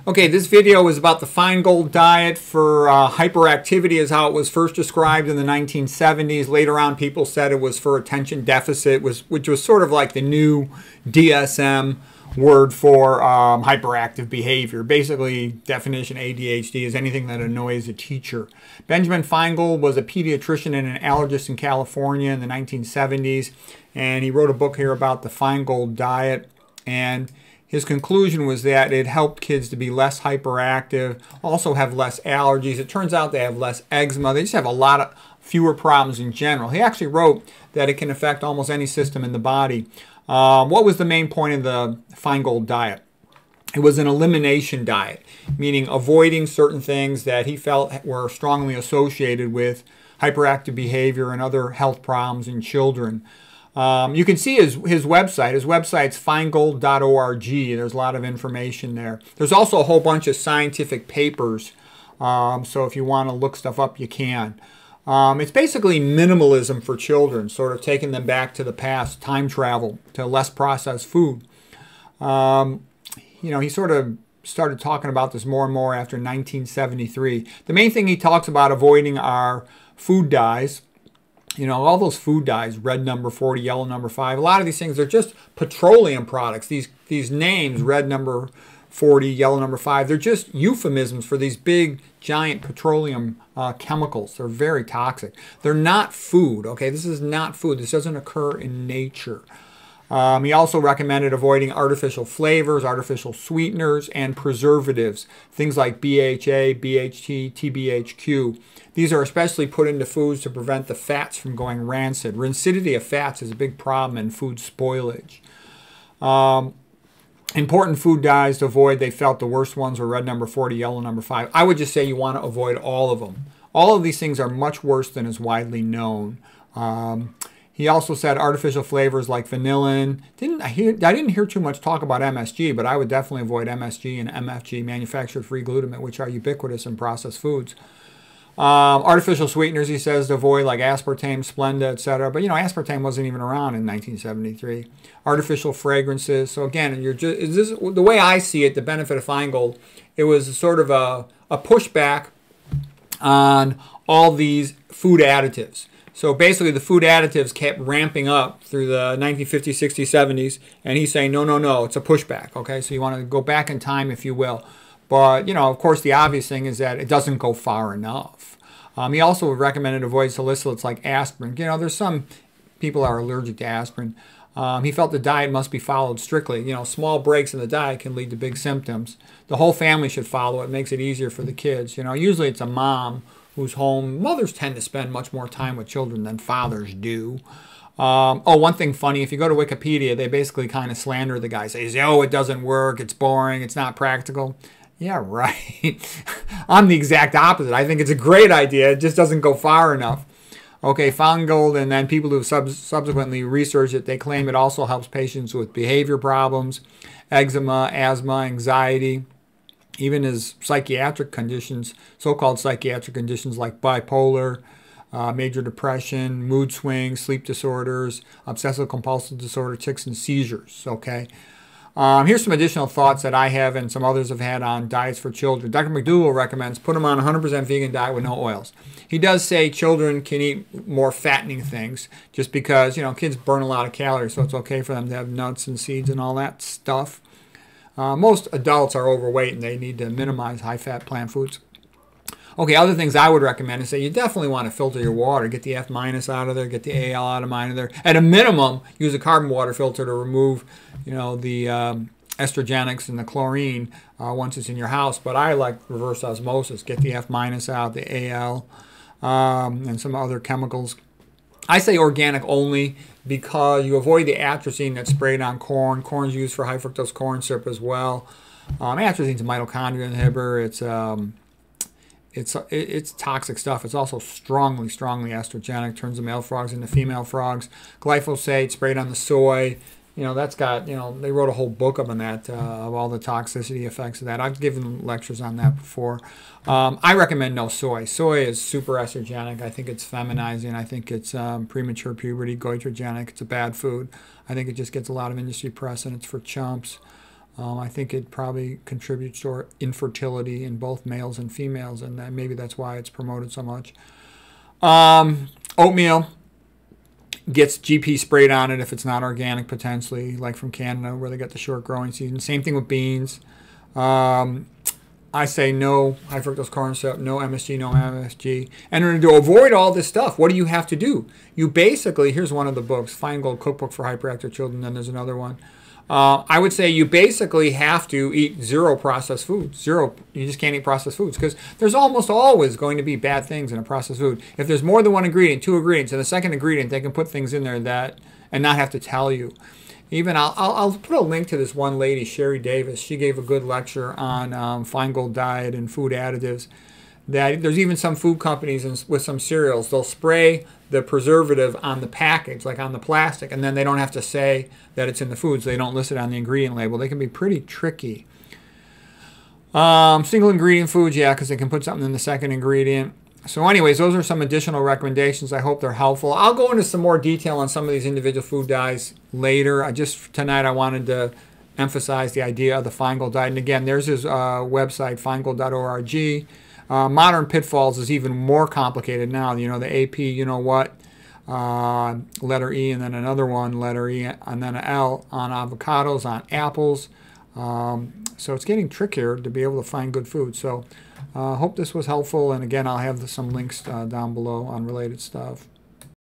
Okay, this video is about the Feingold diet for hyperactivity is how it was first described in the 1970s. Later on, people said it was for attention deficit, which was sort of like the new DSM word for hyperactive behavior. Basically, definition ADHD is anything that annoys a teacher. Benjamin Feingold was a pediatrician and an allergist in California in the 1970s, and he wrote a book here about the Feingold diet. And his conclusion was that it helped kids to be less hyperactive, also have less allergies. It turns out they have less eczema. They just have a lot of fewer problems in general. He actually wrote that it can affect almost any system in the body. What was the main point of the Feingold diet? It was an elimination diet, meaning avoiding certain things that he felt were strongly associated with hyperactive behavior and other health problems in children. You can see his website. His website's feingold.org. There's a lot of information there. There's also a whole bunch of scientific papers, so if you want to look stuff up, you can. It's basically minimalism for children, sort of taking them back to the past, time travel, to less processed food. You know, he sort of started talking about this more and more after 1973. The main thing he talks about avoiding are food dyes. You know, all those food dyes, red number 40, yellow number 5, a lot of these things are just petroleum products. These names, red number 40, yellow number 5, they're just euphemisms for these big, giant petroleum chemicals. They're very toxic. They're not food, okay? This is not food. This doesn't occur in nature. He also recommended avoiding artificial flavors, artificial sweeteners, and preservatives. Things like BHA, BHT, TBHQ. These are especially put into foods to prevent the fats from going rancid. Rancidity of fats is a big problem in food spoilage. Important food dyes to avoid, they felt the worst ones were red number 40, yellow number 5. I would just say you want to avoid all of them. All of these things are much worse than is widely known. He also said artificial flavors like vanillin. I didn't hear too much talk about MSG, but I would definitely avoid MSG and MFG, manufactured free glutamate, which are ubiquitous in processed foods. Artificial sweeteners, he says, to avoid, like aspartame, Splenda, etc. But, you know, aspartame wasn't even around in 1973. Artificial fragrances. So, again, the way I see it, the benefit of Feingold, it was sort of a pushback on all these food additives. So basically the food additives kept ramping up through the 1950s, 60s, 70s, and he's saying, no, no, no, it's a pushback, okay? So you want to go back in time, if you will. But, you know, of course, the obvious thing is that it doesn't go far enough. He also recommended avoid salicylates like aspirin. You know, there's some people are allergic to aspirin. He felt the diet must be followed strictly. You know, small breaks in the diet can lead to big symptoms. The whole family should follow it. It makes it easier for the kids. You know, usually it's a mom who's home. Mothers tend to spend much more time with children than fathers do. Oh, one thing funny, if you go to Wikipedia, they basically kind of slander the guy. Say, oh, it doesn't work, it's boring, it's not practical. Yeah, right. I'm the exact opposite. I think it's a great idea. It just doesn't go far enough. Okay, Feingold, and then people who subsequently researched it, they claim it also helps patients with behavior problems, eczema, asthma, anxiety, even as psychiatric conditions, so-called psychiatric conditions like bipolar, major depression, mood swings, sleep disorders, obsessive-compulsive disorder, tics, and seizures, okay? Here's some additional thoughts that I have and some others have had on diets for children. Dr. McDougall recommends put them on a 100% vegan diet with no oils. He does say children can eat more fattening things just because, you know, kids burn a lot of calories, so it's okay for them to have nuts and seeds and all that stuff. Most adults are overweight and they need to minimize high-fat plant foods. Okay, other things I would recommend is that you definitely want to filter your water. Get the F- out of there, get the Al out of there. At a minimum, use a carbon water filter to remove, you know, the estrogenics and the chlorine once it's in your house. But I like reverse osmosis. Get the F- out, the Al, and some other chemicals. I say organic only because you avoid the atrazine that's sprayed on corn. Corn's used for high fructose corn syrup as well. Atrazine's a mitochondria inhibitor. It's toxic stuff. It's also strongly estrogenic. Turns the male frogs into female frogs. Glyphosate sprayed on the soy. You know, that's got, you know, they wrote a whole book on that, of all the toxicity effects of that. I've given lectures on that before. I recommend no soy. Soy is super estrogenic. I think it's feminizing. I think it's premature puberty, goitrogenic. It's a bad food. I think it just gets a lot of industry press and it's for chumps. I think it probably contributes to infertility in both males and females, and maybe that's why it's promoted so much. Oatmeal gets GP sprayed on it if it's not organic, potentially, like from Canada where they get the short growing season. Same thing with beans. I say no high fructose corn syrup, no MSG, no MSG. And to avoid all this stuff, what do you have to do? You basically, here's one of the books, Feingold Cookbook for Hyperactive Children, then there's another one. I would say you basically have to eat zero processed foods. Zero. You just can't eat processed foods because there's almost always going to be bad things in a processed food. If there's more than one ingredient, two ingredients, and the second ingredient, they can put things in there that and not have to tell you. Even I'll put a link to this one lady, Sherry Davis. She gave a good lecture on Feingold diet and food additives. That there's even some food companies with some cereals, they'll spray the preservative on the package, like on the plastic, and then they don't have to say that it's in the foods. They don't list it on the ingredient label. They can be pretty tricky. Single ingredient foods, yeah, because they can put something in the second ingredient. So anyways, those are some additional recommendations. I hope they're helpful. I'll go into some more detail on some of these individual food dyes later. Tonight I wanted to emphasize the idea of the Feingold diet. And again, there's his website, feingold.org. Modern pitfalls is even more complicated now. You know, the AP, you know what, letter E, and then another one, letter E, and then an L on avocados, on apples. So it's getting trickier to be able to find good food. So hope this was helpful. And again, I'll have some links down below on related stuff.